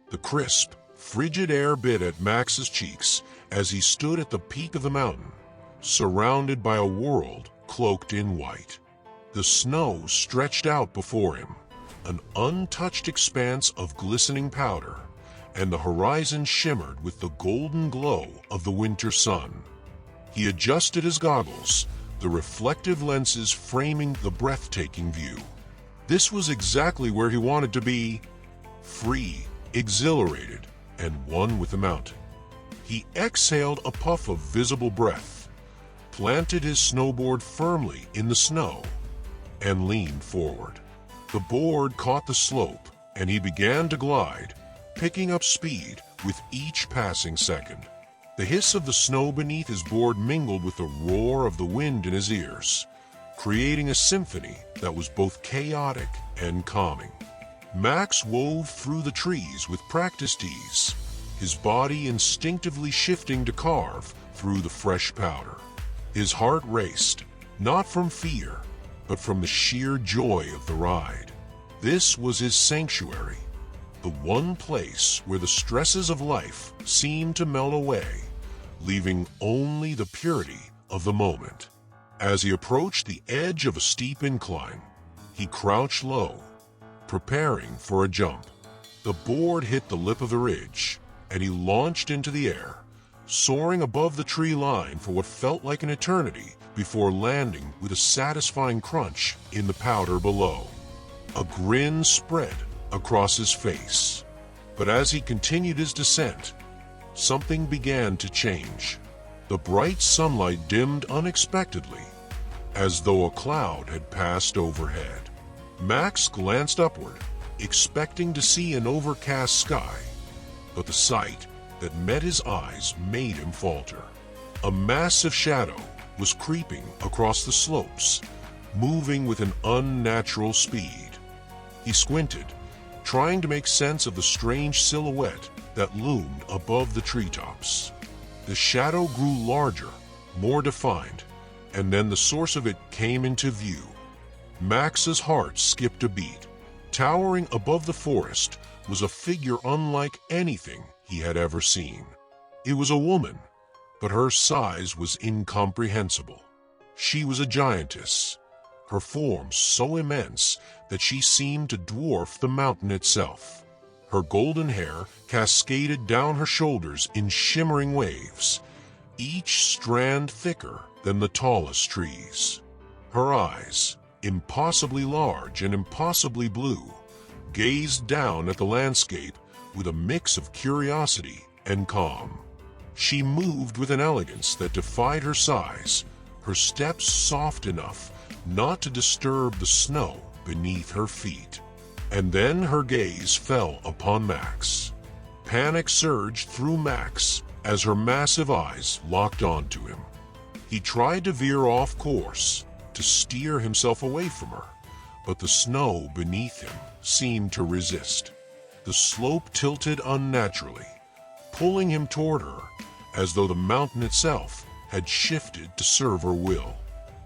The crisp, frigid air bit at Max's cheeks as he stood at the peak of the mountain, surrounded by a world cloaked in white. The snow stretched out before him, an untouched expanse of glistening powder, and the horizon shimmered with the golden glow of the winter sun. He adjusted his goggles, the reflective lenses framing the breathtaking view. This was exactly where he wanted to be, free, exhilarated, and one with the mountain. He exhaled a puff of visible breath, planted his snowboard firmly in the snow, and leaned forward. The board caught the slope, and he began to glide, picking up speed with each passing second. The hiss of the snow beneath his board mingled with the roar of the wind in his ears, creating a symphony that was both chaotic and calming. Max wove through the trees with practiced ease, his body instinctively shifting to carve through the fresh powder. His heart raced, not from fear, but from the sheer joy of the ride. This was his sanctuary, the one place where the stresses of life seemed to melt away, leaving only the purity of the moment. As he approached the edge of a steep incline, he crouched low, preparing for a jump. The board hit the lip of the ridge, and he launched into the air, soaring above the tree line for what felt like an eternity before landing with a satisfying crunch in the powder below. A grin spread across his face, but as he continued his descent, something began to change. The bright sunlight dimmed unexpectedly, as though a cloud had passed overhead. Max glanced upward, expecting to see an overcast sky, but the sight that met his eyes made him falter. A massive shadow was creeping across the slopes, moving with an unnatural speed. He squinted, trying to make sense of the strange silhouette that loomed above the treetops. The shadow grew larger, more defined, and then the source of it came into view. Max's heart skipped a beat. Towering above the forest was a figure unlike anything he had ever seen. It was a woman, but her size was incomprehensible. She was a giantess, her form so immense that she seemed to dwarf the mountain itself. Her golden hair cascaded down her shoulders in shimmering waves, each strand thicker than the tallest trees. Her eyes, impossibly large and impossibly blue, gazed down at the landscape with a mix of curiosity and calm. She moved with an elegance that defied her size, her steps soft enough not to disturb the snow beneath her feet. And then her gaze fell upon Max. Panic surged through Max as her massive eyes locked onto him. He tried to veer off course, to steer himself away from her, but the snow beneath him seemed to resist. The slope tilted unnaturally, pulling him toward her as though the mountain itself had shifted to serve her will.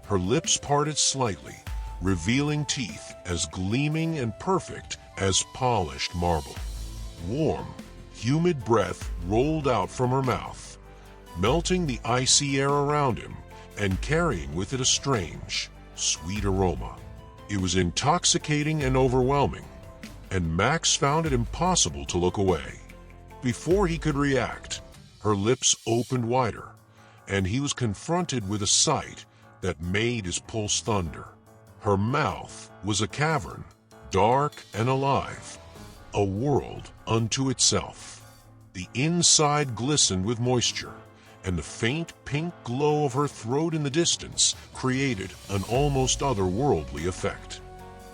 Her lips parted slightly, revealing teeth as gleaming and perfect as polished marble. Warm, humid breath rolled out from her mouth, melting the icy air around him and carrying with it a strange, sweet aroma. It was intoxicating and overwhelming, and Max found it impossible to look away. Before he could react, her lips opened wider, and he was confronted with a sight that made his pulse thunder. Her mouth was a cavern, dark and alive, a world unto itself. The inside glistened with moisture, and the faint pink glow of her throat in the distance created an almost otherworldly effect.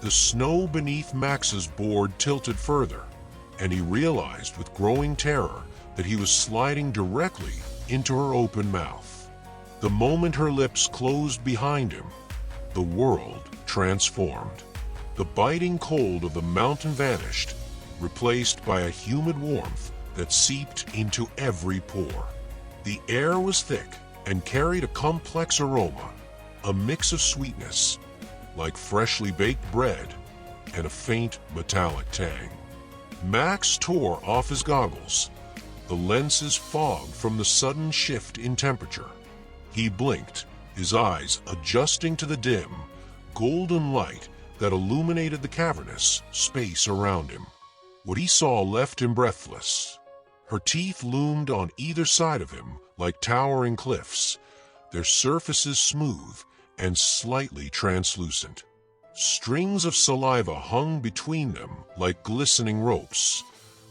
The snow beneath Max's board tilted further, and he realized with growing terror that he was sliding directly into her open mouth. The moment her lips closed behind him, the world transformed. The biting cold of the mountain vanished, replaced by a humid warmth that seeped into every pore. The air was thick and carried a complex aroma, a mix of sweetness, like freshly baked bread, and a faint metallic tang. Max tore off his goggles, the lenses fogged from the sudden shift in temperature. He blinked, his eyes adjusting to the dim, golden light that illuminated the cavernous space around him. What he saw left him breathless. Her teeth loomed on either side of him like towering cliffs, their surfaces smooth and slightly translucent. Strings of saliva hung between them like glistening ropes,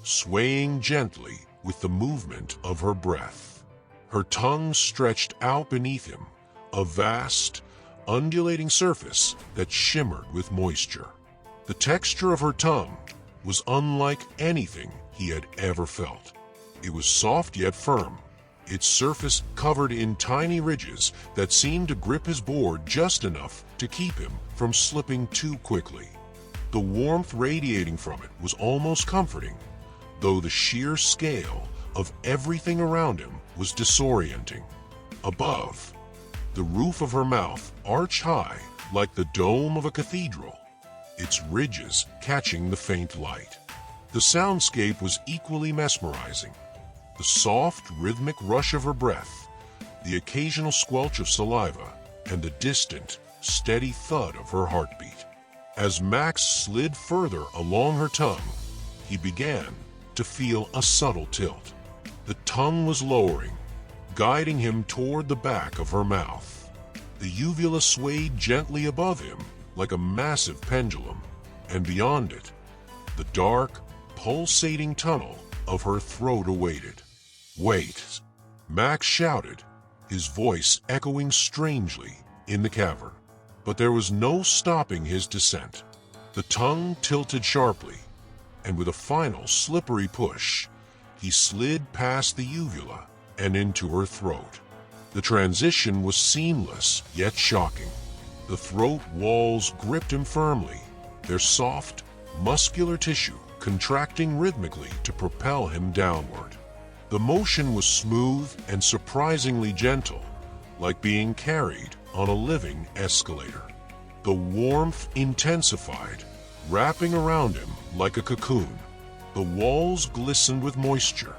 swaying gently with the movement of her breath. Her tongue stretched out beneath him, a vast, undulating surface that shimmered with moisture. The texture of her tongue was unlike anything he had ever felt. It was soft yet firm, its surface covered in tiny ridges that seemed to grip his board just enough to keep him from slipping too quickly. The warmth radiating from it was almost comforting, though the sheer scale of everything around him was disorienting. Above, the roof of her mouth arched high like the dome of a cathedral, its ridges catching the faint light. The soundscape was equally mesmerizing. The soft, rhythmic rush of her breath, the occasional squelch of saliva, and the distant, steady thud of her heartbeat. As Max slid further along her tongue, he began to feel a subtle tilt. The tongue was lowering, guiding him toward the back of her mouth. The uvula swayed gently above him like a massive pendulum, and beyond it, the dark, pulsating tunnel of her throat awaited. "Wait!" Max shouted, his voice echoing strangely in the cavern. But there was no stopping his descent. The tongue tilted sharply, and with a final slippery push, he slid past the uvula and into her throat. The transition was seamless yet shocking. The throat walls gripped him firmly, their soft, muscular tissue contracting rhythmically to propel him downward. The motion was smooth and surprisingly gentle, like being carried on a living escalator. The warmth intensified, wrapping around him like a cocoon. The walls glistened with moisture,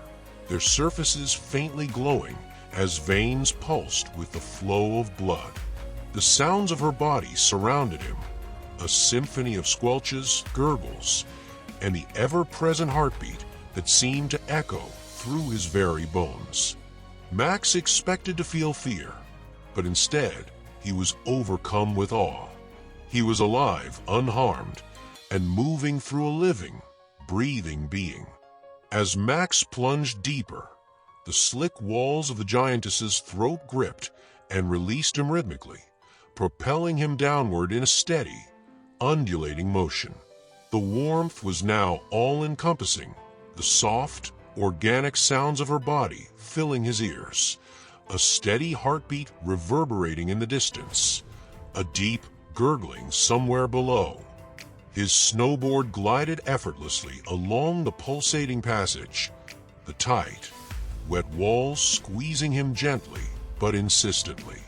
their surfaces faintly glowing as veins pulsed with the flow of blood. The sounds of her body surrounded him, a symphony of squelches, gurgles, and the ever-present heartbeat that seemed to echo through his very bones. Max expected to feel fear, but instead he was overcome with awe. He was alive, unharmed, and moving through a living, breathing being. As Max plunged deeper, the slick walls of the Giantess's throat gripped and released him rhythmically, propelling him downward in a steady, undulating motion. The warmth was now all-encompassing, the soft, organic sounds of her body filling his ears, a steady heartbeat reverberating in the distance, a deep gurgling somewhere below. His snowboard glided effortlessly along the pulsating passage, the tight, wet walls squeezing him gently but insistently.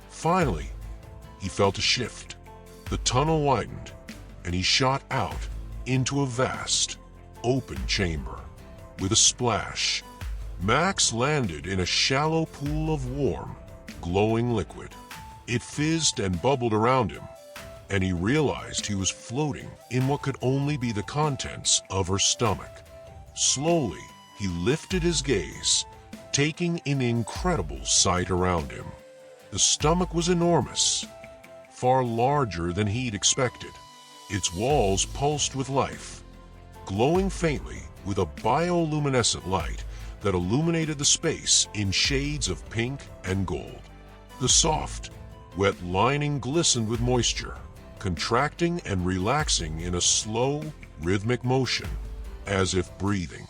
Finally, he felt a shift. The tunnel widened, and he shot out into a vast, open chamber. With a splash, Max landed in a shallow pool of warm, glowing liquid. It fizzed and bubbled around him, and he realized he was floating in what could only be the contents of her stomach. Slowly, he lifted his gaze, taking in the incredible sight around him. The stomach was enormous, far larger than he'd expected. Its walls pulsed with life, glowing faintly with a bioluminescent light that illuminated the space in shades of pink and gold. The soft, wet lining glistened with moisture, contracting and relaxing in a slow, rhythmic motion, as if breathing.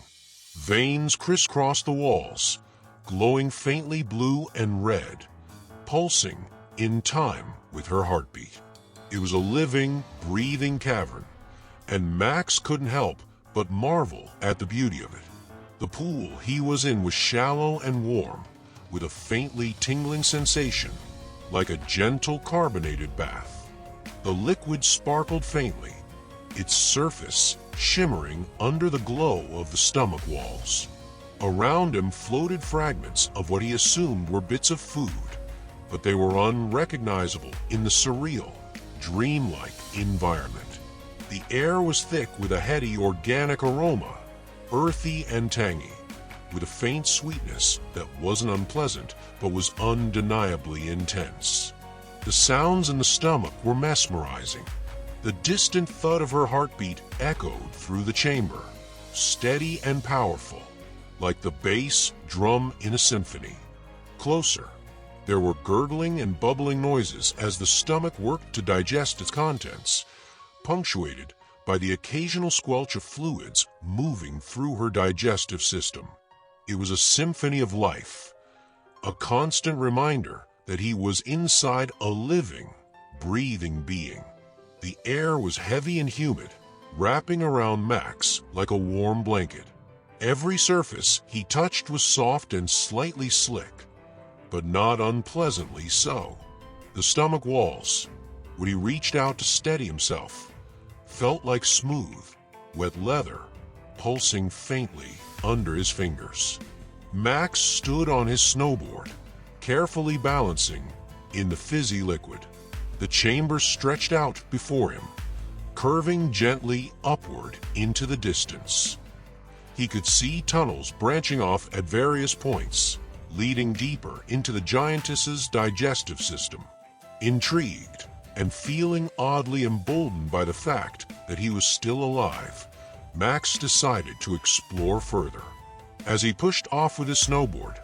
Veins crisscrossed the walls, glowing faintly blue and red, pulsing in time with her heartbeat. It was a living, breathing cavern, and Max couldn't help but marvel at the beauty of it. The pool he was in was shallow and warm, with a faintly tingling sensation, like a gentle carbonated bath. The liquid sparkled faintly, its surface shimmering under the glow of the stomach walls. Around him floated fragments of what he assumed were bits of food, but they were unrecognizable in the surreal, dreamlike environment. The air was thick with a heady organic aroma, earthy and tangy, with a faint sweetness that wasn't unpleasant but was undeniably intense. The sounds in the stomach were mesmerizing. The distant thud of her heartbeat echoed through the chamber, steady and powerful, like the bass drum in a symphony. Closer, there were gurgling and bubbling noises as the stomach worked to digest its contents, punctuated by the occasional squelch of fluids moving through her digestive system. It was a symphony of life, a constant reminder that he was inside a living, breathing being. The air was heavy and humid, wrapping around Max like a warm blanket. Every surface he touched was soft and slightly slick, but not unpleasantly so. The stomach walls, when he reached out to steady himself, felt like smooth, wet leather, pulsing faintly under his fingers. Max stood on his snowboard, carefully balancing in the fizzy liquid. The chamber stretched out before him, curving gently upward into the distance. He could see tunnels branching off at various points, leading deeper into the Giantess's digestive system. Intrigued and feeling oddly emboldened by the fact that he was still alive, Max decided to explore further. As he pushed off with his snowboard,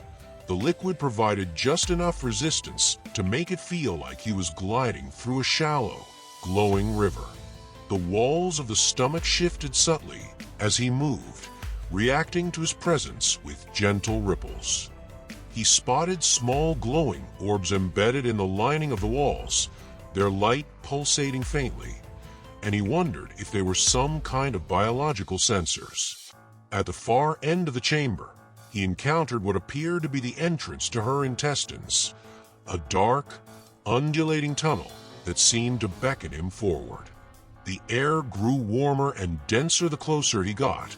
the liquid provided just enough resistance to make it feel like he was gliding through a shallow, glowing river. The walls of the stomach shifted subtly as he moved, reacting to his presence with gentle ripples. He spotted small glowing orbs embedded in the lining of the walls, their light pulsating faintly, and he wondered if they were some kind of biological sensors. At the far end of the chamber, he encountered what appeared to be the entrance to her intestines, a dark, undulating tunnel that seemed to beckon him forward. The air grew warmer and denser the closer he got,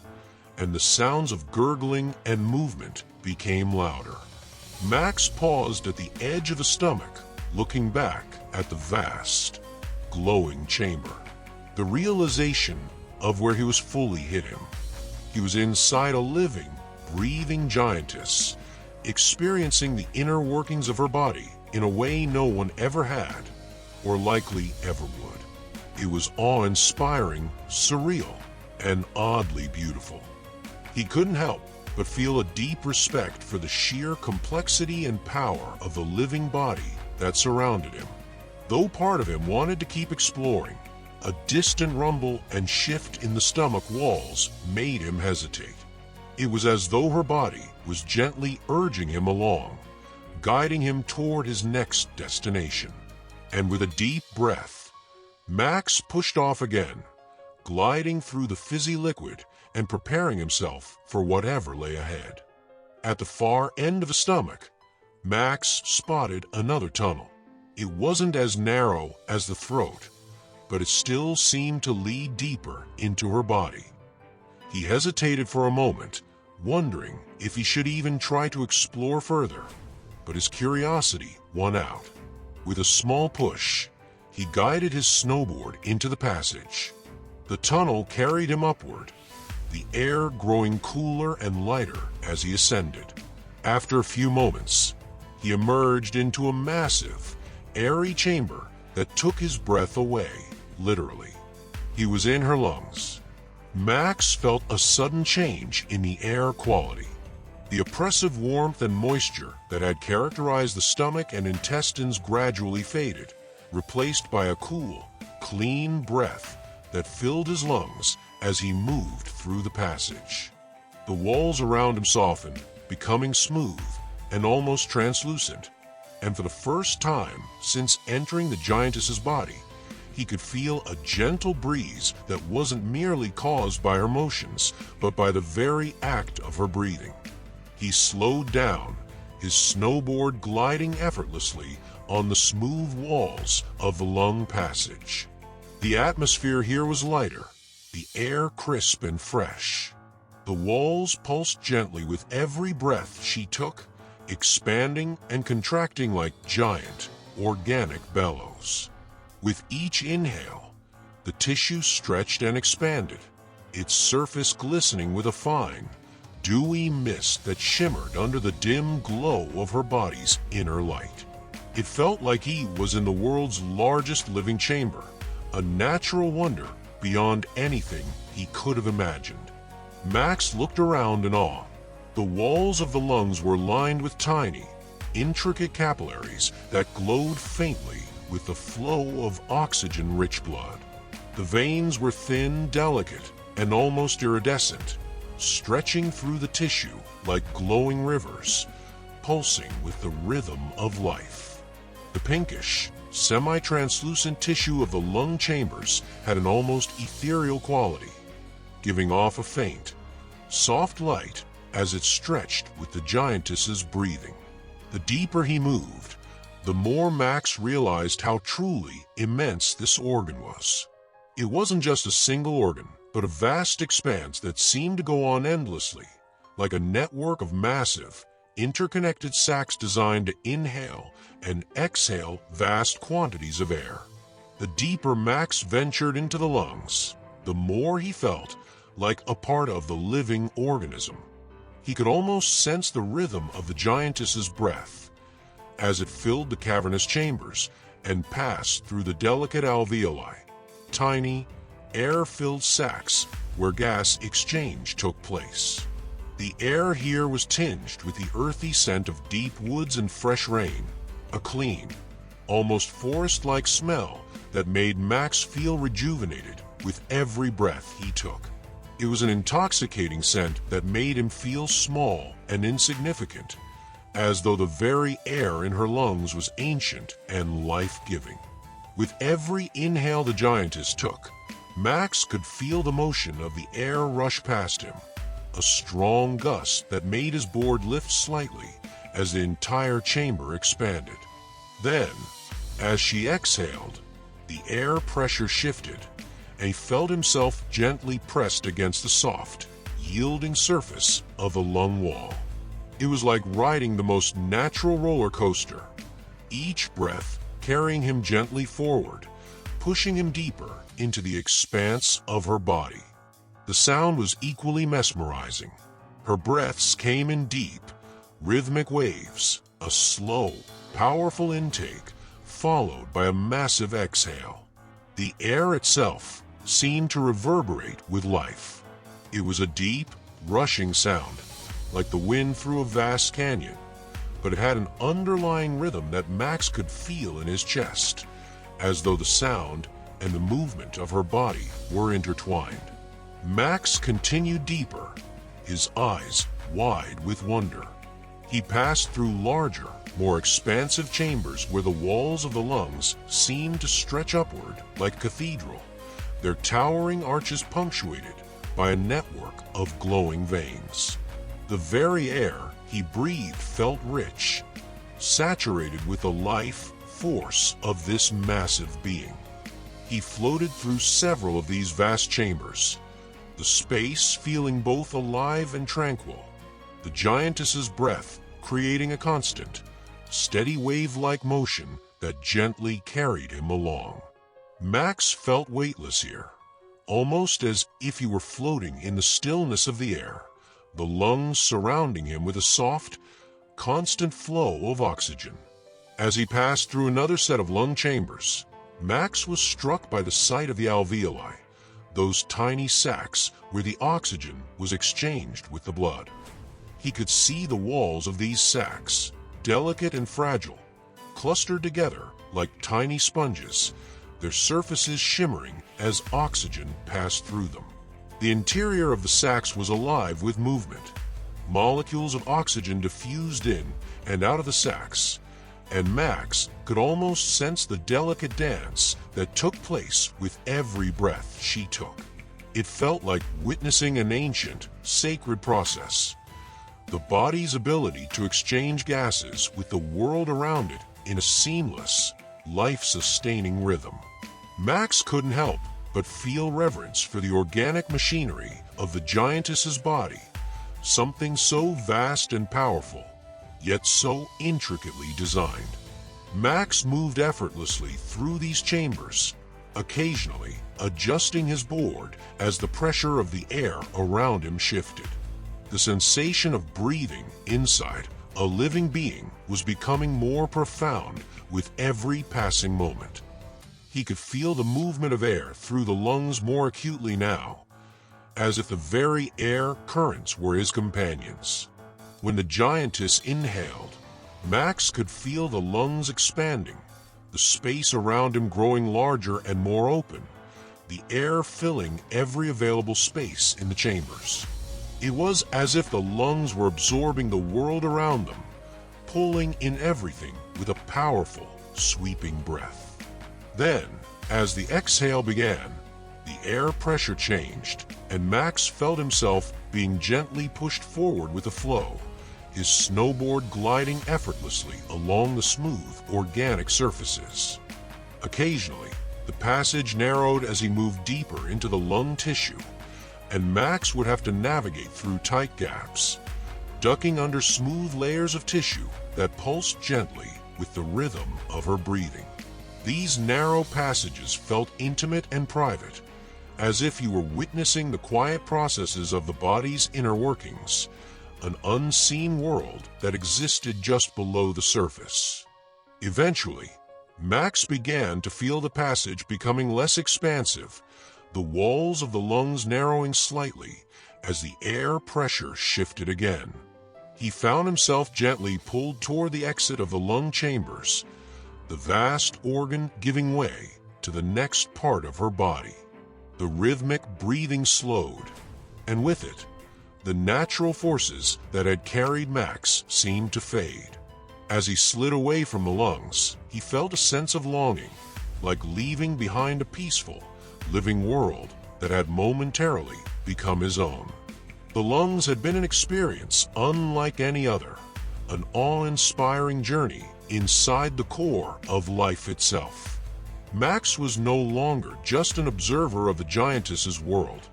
and the sounds of gurgling and movement became louder. Max paused at the edge of the stomach, looking back at the vast, glowing chamber. The realization of where he was fully hit him. He was inside a living, breathing giantess, experiencing the inner workings of her body in a way no one ever had, or likely ever would. It was awe-inspiring, surreal, and oddly beautiful. He couldn't help but feel a deep respect for the sheer complexity and power of the living body that surrounded him. Though part of him wanted to keep exploring, a distant rumble and shift in the stomach walls made him hesitate. It was as though her body was gently urging him along, guiding him toward his next destination. And with a deep breath, Max pushed off again, gliding through the fizzy liquid and preparing himself for whatever lay ahead. At the far end of the stomach, Max spotted another tunnel. It wasn't as narrow as the throat, but it still seemed to lead deeper into her body. He hesitated for a moment, wondering if he should even try to explore further, but his curiosity won out. With a small push, he guided his snowboard into the passage. The tunnel carried him upward, the air growing cooler and lighter as he ascended. After a few moments, he emerged into a massive, airy chamber that took his breath away, literally. He was in her lungs. Max felt a sudden change in the air quality. The oppressive warmth and moisture that had characterized the stomach and intestines gradually faded, replaced by a cool, clean breath that filled his lungs as he moved through the passage. The walls around him softened, becoming smooth and almost translucent, and for the first time since entering the Giantess's body, he could feel a gentle breeze that wasn't merely caused by her motions, but by the very act of her breathing. He slowed down, his snowboard gliding effortlessly on the smooth walls of the lung passage. The atmosphere here was lighter, the air crisp and fresh. The walls pulsed gently with every breath she took, expanding and contracting like giant, organic bellows. With each inhale, the tissue stretched and expanded, its surface glistening with a fine, dewy mist that shimmered under the dim glow of her body's inner light. It felt like he was in the world's largest living chamber, a natural wonder beyond anything he could have imagined. Max looked around in awe. The walls of the lungs were lined with tiny, intricate capillaries that glowed faintly with the flow of oxygen-rich blood. The veins were thin, delicate, and almost iridescent, stretching through the tissue like glowing rivers, pulsing with the rhythm of life. The pinkish, semi-translucent tissue of the lung chambers had an almost ethereal quality, giving off a faint, soft light as it stretched with the giantess's breathing. The deeper he moved, the more Max realized how truly immense this organ was. It wasn't just a single organ, but a vast expanse that seemed to go on endlessly, like a network of massive, interconnected sacs designed to inhale and exhale vast quantities of air. The deeper Max ventured into the lungs, the more he felt like a part of the living organism. He could almost sense the rhythm of the giantess's breath as it filled the cavernous chambers and passed through the delicate alveoli, tiny, air-filled sacs where gas exchange took place. The air here was tinged with the earthy scent of deep woods and fresh rain, a clean, almost forest-like smell that made Max feel rejuvenated with every breath he took. It was an intoxicating scent that made him feel small and insignificant, as though the very air in her lungs was ancient and life-giving. With every inhale the giantess took, Max could feel the motion of the air rush past him, a strong gust that made his board lift slightly as the entire chamber expanded. Then, as she exhaled, the air pressure shifted, and he felt himself gently pressed against the soft, yielding surface of the lung wall. It was like riding the most natural roller coaster, each breath carrying him gently forward, pushing him deeper into the expanse of her body. The sound was equally mesmerizing. Her breaths came in deep, rhythmic waves, a slow, powerful intake, followed by a massive exhale. The air itself seemed to reverberate with life. It was a deep, rushing sound, like the wind through a vast canyon, but it had an underlying rhythm that Max could feel in his chest, as though the sound and the movement of her body were intertwined. Max continued deeper, his eyes wide with wonder. He passed through larger, more expansive chambers where the walls of the lungs seemed to stretch upward like a cathedral, their towering arches punctuated by a network of glowing veins. The very air he breathed felt rich, saturated with the life force of this massive being. He floated through several of these vast chambers, the space feeling both alive and tranquil, the giantess's breath creating a constant, steady wave-like motion that gently carried him along. Max felt weightless here, almost as if he were floating in the stillness of the air, the lungs surrounding him with a soft, constant flow of oxygen. As he passed through another set of lung chambers, Max was struck by the sight of the alveoli, those tiny sacs where the oxygen was exchanged with the blood. He could see the walls of these sacs, delicate and fragile, clustered together like tiny sponges, their surfaces shimmering as oxygen passed through them. The interior of the sacs was alive with movement. Molecules of oxygen diffused in and out of the sacs, and Max could almost sense the delicate dance that took place with every breath she took. It felt like witnessing an ancient, sacred process, the body's ability to exchange gases with the world around it in a seamless, life-sustaining rhythm. Max couldn't help but feel reverence for the organic machinery of the Giantess's body, something so vast and powerful, yet so intricately designed. Max moved effortlessly through these chambers, occasionally adjusting his board as the pressure of the air around him shifted. The sensation of breathing inside a living being was becoming more profound with every passing moment. He could feel the movement of air through the lungs more acutely now, as if the very air currents were his companions. When the Giantess inhaled, Max could feel the lungs expanding, the space around him growing larger and more open, the air filling every available space in the chambers. It was as if the lungs were absorbing the world around them, pulling in everything with a powerful, sweeping breath. Then, as the exhale began, the air pressure changed, and Max felt himself being gently pushed forward with the flow, his snowboard gliding effortlessly along the smooth, organic surfaces. Occasionally, the passage narrowed as he moved deeper into the lung tissue, and Max would have to navigate through tight gaps, ducking under smooth layers of tissue that pulsed gently with the rhythm of her breathing. These narrow passages felt intimate and private, as if you were witnessing the quiet processes of the body's inner workings, an unseen world that existed just below the surface. Eventually, Max began to feel the passage becoming less expansive, the walls of the lungs narrowing slightly as the air pressure shifted again. He found himself gently pulled toward the exit of the lung chambers, the vast organ giving way to the next part of her body. The rhythmic breathing slowed, and with it, the natural forces that had carried Max seemed to fade. As he slid away from the lungs, he felt a sense of longing, like leaving behind a peaceful, living world that had momentarily become his own. The lungs had been an experience unlike any other, an awe-inspiring journey inside the core of life itself. Max was no longer just an observer of the Giantess's world.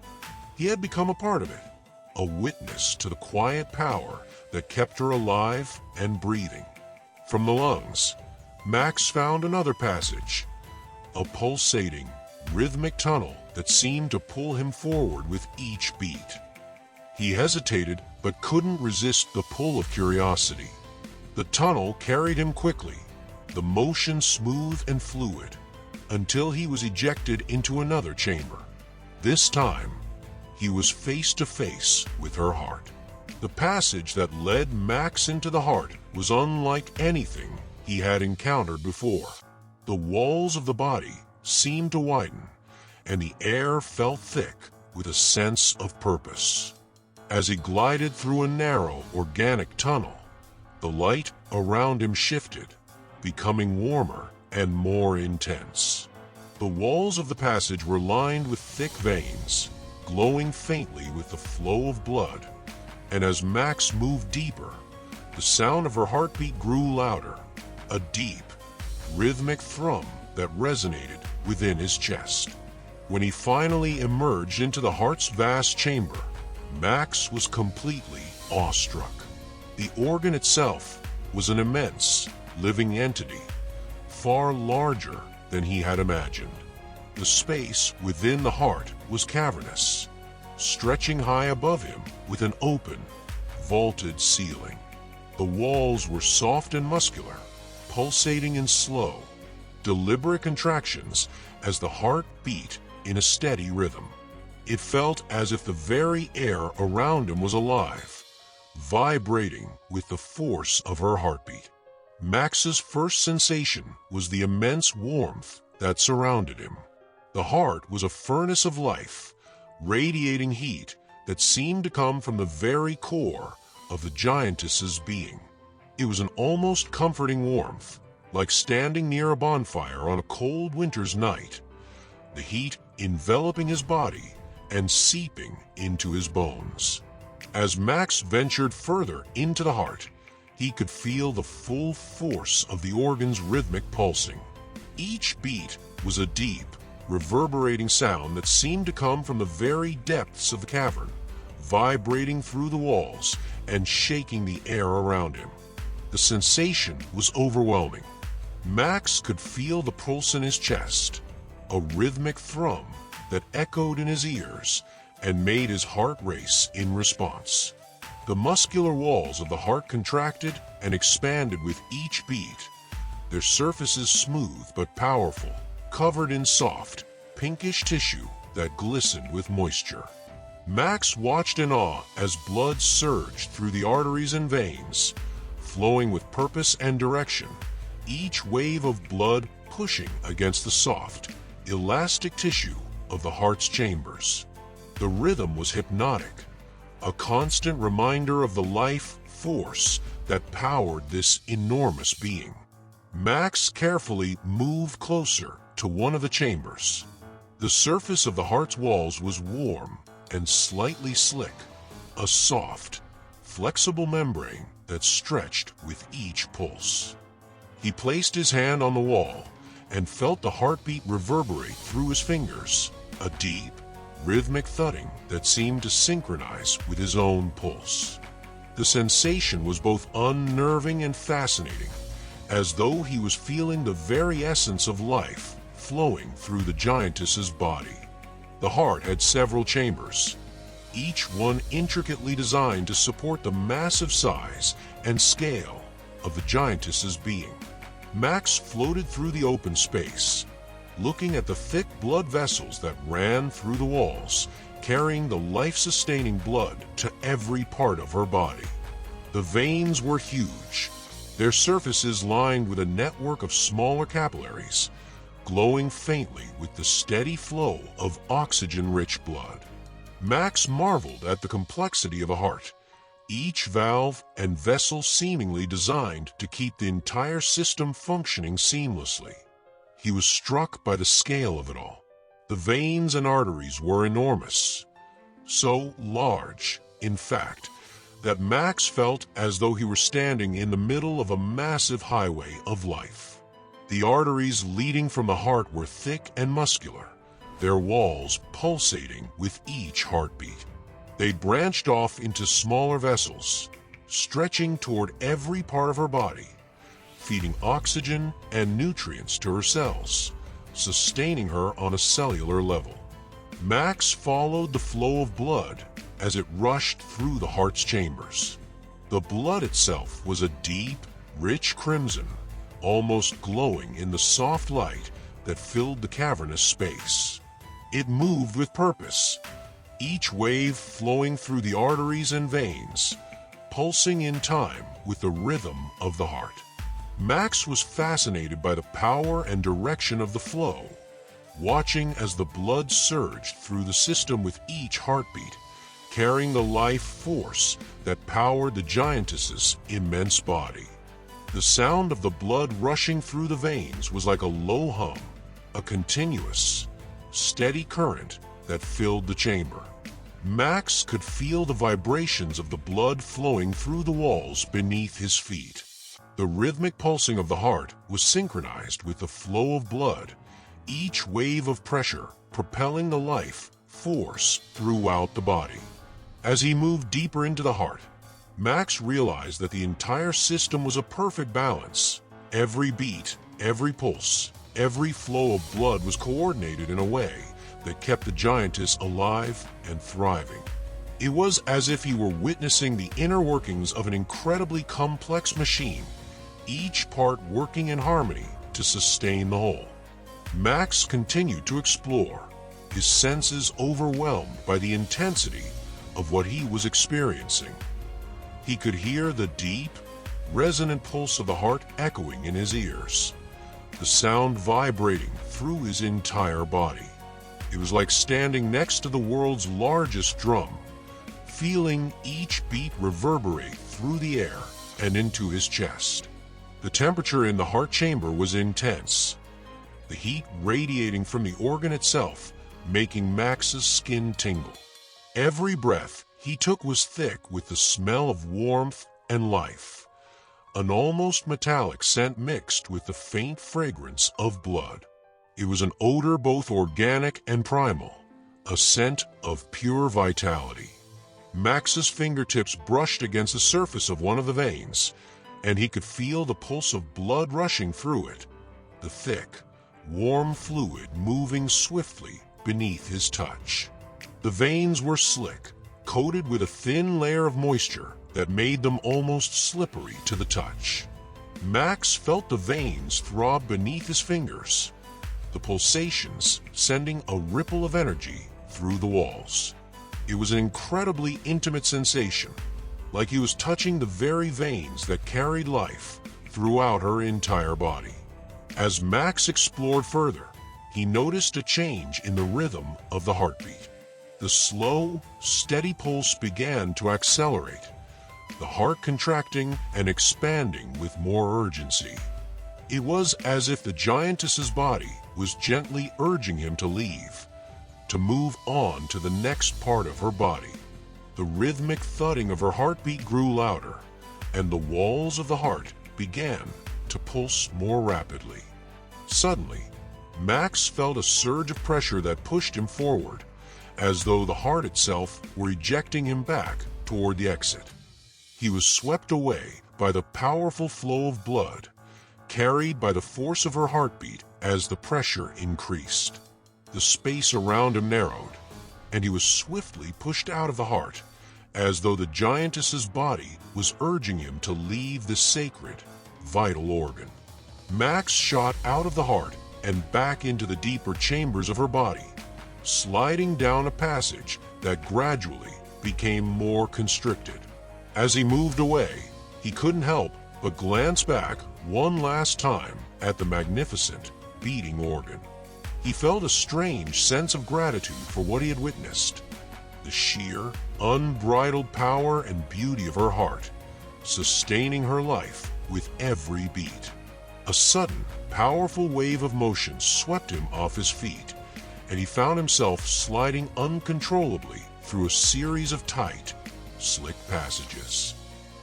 He had become a part of it, a witness to the quiet power that kept her alive and breathing. From the lungs, Max found another passage, a pulsating, rhythmic tunnel that seemed to pull him forward with each beat. He hesitated but couldn't resist the pull of curiosity. The tunnel carried him quickly, the motion smooth and fluid, until he was ejected into another chamber. This time, he was face to face with her heart. The passage that led Max into the heart was unlike anything he had encountered before. The walls of the body seemed to widen, and the air felt thick with a sense of purpose. As he glided through a narrow, organic tunnel, the light around him shifted, becoming warmer and more intense. The walls of the passage were lined with thick veins, glowing faintly with the flow of blood, and as Max moved deeper, the sound of her heartbeat grew louder, a deep, rhythmic thrum that resonated within his chest. When he finally emerged into the heart's vast chamber, Max was completely awestruck. The organ itself was an immense, living entity, far larger than he had imagined. The space within the heart was cavernous, stretching high above him with an open, vaulted ceiling. The walls were soft and muscular, pulsating in slow, deliberate contractions as the heart beat in a steady rhythm. It felt as if the very air around him was alive, vibrating with the force of her heartbeat. Max's first sensation was the immense warmth that surrounded him. The heart was a furnace of life, radiating heat that seemed to come from the very core of the Giantess's being. It was an almost comforting warmth, like standing near a bonfire on a cold winter's night, the heat enveloping his body and seeping into his bones. As Max ventured further into the heart, he could feel the full force of the organ's rhythmic pulsing. Each beat was a deep, reverberating sound that seemed to come from the very depths of the cavern, vibrating through the walls and shaking the air around him. The sensation was overwhelming. Max could feel the pulse in his chest, a rhythmic thrum that echoed in his ears and made his heart race in response. The muscular walls of the heart contracted and expanded with each beat, their surfaces smooth but powerful, covered in soft, pinkish tissue that glistened with moisture. Max watched in awe as blood surged through the arteries and veins, flowing with purpose and direction, each wave of blood pushing against the soft, elastic tissue of the heart's chambers. The rhythm was hypnotic, a constant reminder of the life force that powered this enormous being. Max carefully moved closer to one of the chambers. The surface of the heart's walls was warm and slightly slick, a soft, flexible membrane that stretched with each pulse. He placed his hand on the wall and felt the heartbeat reverberate through his fingers, a deep, rhythmic thudding that seemed to synchronize with his own pulse. The sensation was both unnerving and fascinating, as though he was feeling the very essence of life flowing through the giantess's body. The heart had several chambers, each one intricately designed to support the massive size and scale of the giantess's being. Max floated through the open space, looking at the thick blood vessels that ran through the walls, carrying the life-sustaining blood to every part of her body. The veins were huge, their surfaces lined with a network of smaller capillaries, glowing faintly with the steady flow of oxygen-rich blood. Max marveled at the complexity of a heart, each valve and vessel seemingly designed to keep the entire system functioning seamlessly. He was struck by the scale of it all. The veins and arteries were enormous, so large, in fact, that Max felt as though he were standing in the middle of a massive highway of life. The arteries leading from the heart were thick and muscular, their walls pulsating with each heartbeat. They branched off into smaller vessels, stretching toward every part of her body, feeding oxygen and nutrients to her cells, sustaining her on a cellular level. Max followed the flow of blood as it rushed through the heart's chambers. The blood itself was a deep, rich crimson, almost glowing in the soft light that filled the cavernous space. It moved with purpose, each wave flowing through the arteries and veins, pulsing in time with the rhythm of the heart. Max was fascinated by the power and direction of the flow, watching as the blood surged through the system with each heartbeat, carrying the life force that powered the giantess's immense body. The sound of the blood rushing through the veins was like a low hum, a continuous, steady current that filled the chamber. Max could feel the vibrations of the blood flowing through the walls beneath his feet. The rhythmic pulsing of the heart was synchronized with the flow of blood, each wave of pressure propelling the life force throughout the body. As he moved deeper into the heart, Max realized that the entire system was a perfect balance. Every beat, every pulse, every flow of blood was coordinated in a way that kept the giantess alive and thriving. It was as if he were witnessing the inner workings of an incredibly complex machine, each part working in harmony to sustain the whole. Max continued to explore, his senses overwhelmed by the intensity of what he was experiencing. He could hear the deep, resonant pulse of the heart echoing in his ears, the sound vibrating through his entire body. It was like standing next to the world's largest drum, feeling each beat reverberate through the air and into his chest. The temperature in the heart chamber was intense, the heat radiating from the organ itself, making Max's skin tingle. Every breath he took was thick with the smell of warmth and life. An almost metallic scent mixed with the faint fragrance of blood. It was an odor both organic and primal, a scent of pure vitality. Max's fingertips brushed against the surface of one of the veins, and he could feel the pulse of blood rushing through it, the thick, warm fluid moving swiftly beneath his touch. The veins were slick, coated with a thin layer of moisture that made them almost slippery to the touch. Max felt the veins throb beneath his fingers, the pulsations sending a ripple of energy through the walls. It was an incredibly intimate sensation, like he was touching the very veins that carried life throughout her entire body. As Max explored further, he noticed a change in the rhythm of the heartbeat. The slow, steady pulse began to accelerate, the heart contracting and expanding with more urgency. It was as if the Giantess's body was gently urging him to leave, to move on to the next part of her body. The rhythmic thudding of her heartbeat grew louder, and the walls of the heart began to pulse more rapidly. Suddenly, Max felt a surge of pressure that pushed him forward, as though the heart itself were ejecting him back toward the exit. He was swept away by the powerful flow of blood, carried by the force of her heartbeat as the pressure increased. The space around him narrowed, and he was swiftly pushed out of the heart, as though the Giantess's body was urging him to leave this sacred, vital organ. Max shot out of the heart and back into the deeper chambers of her body, sliding down a passage that gradually became more constricted. As he moved away, he couldn't help but glance back one last time at the magnificent, beating organ. He felt a strange sense of gratitude for what he had witnessed, the sheer, unbridled power and beauty of her heart, sustaining her life with every beat. A sudden, powerful wave of motion swept him off his feet, and he found himself sliding uncontrollably through a series of tight, slick passages.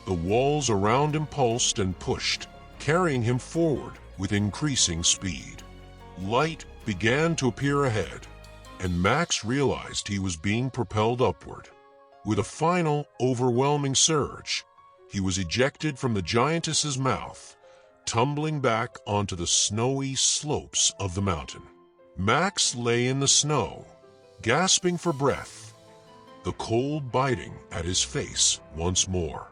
The walls around him pulsed and pushed, carrying him forward with increasing speed. Light began to appear ahead, and Max realized he was being propelled upward. With a final, overwhelming surge, he was ejected from the Giantess's mouth, tumbling back onto the snowy slopes of the mountain. Max lay in the snow, gasping for breath, the cold biting at his face once more.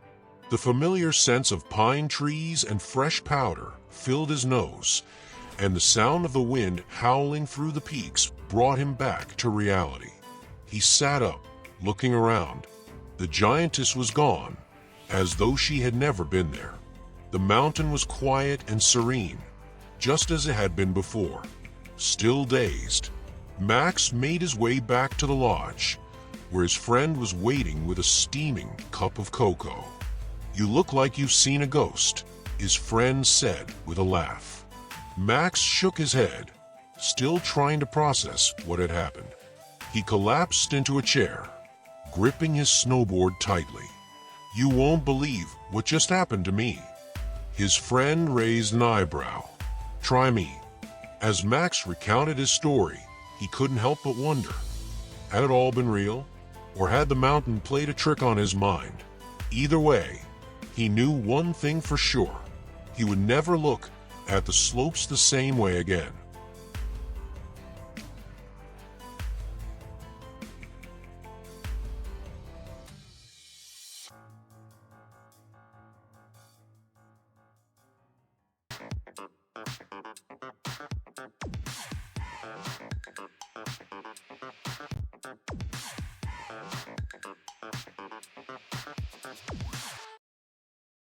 The familiar sense of pine trees and fresh powder filled his nose, and the sound of the wind howling through the peaks brought him back to reality. He sat up, looking around. The Giantess was gone, as though she had never been there. The mountain was quiet and serene, just as it had been before. Still dazed, Max made his way back to the lodge, where his friend was waiting with a steaming cup of cocoa. "You look like you've seen a ghost," his friend said with a laugh. Max shook his head, still trying to process what had happened. He collapsed into a chair, gripping his snowboard tightly. "You won't believe what just happened to me." His friend raised an eyebrow. "Try me." As Max recounted his story, he couldn't help but wonder, had it all been real, or had the mountain played a trick on his mind? Either way, he knew one thing for sure: he would never look at the slopes the same way again.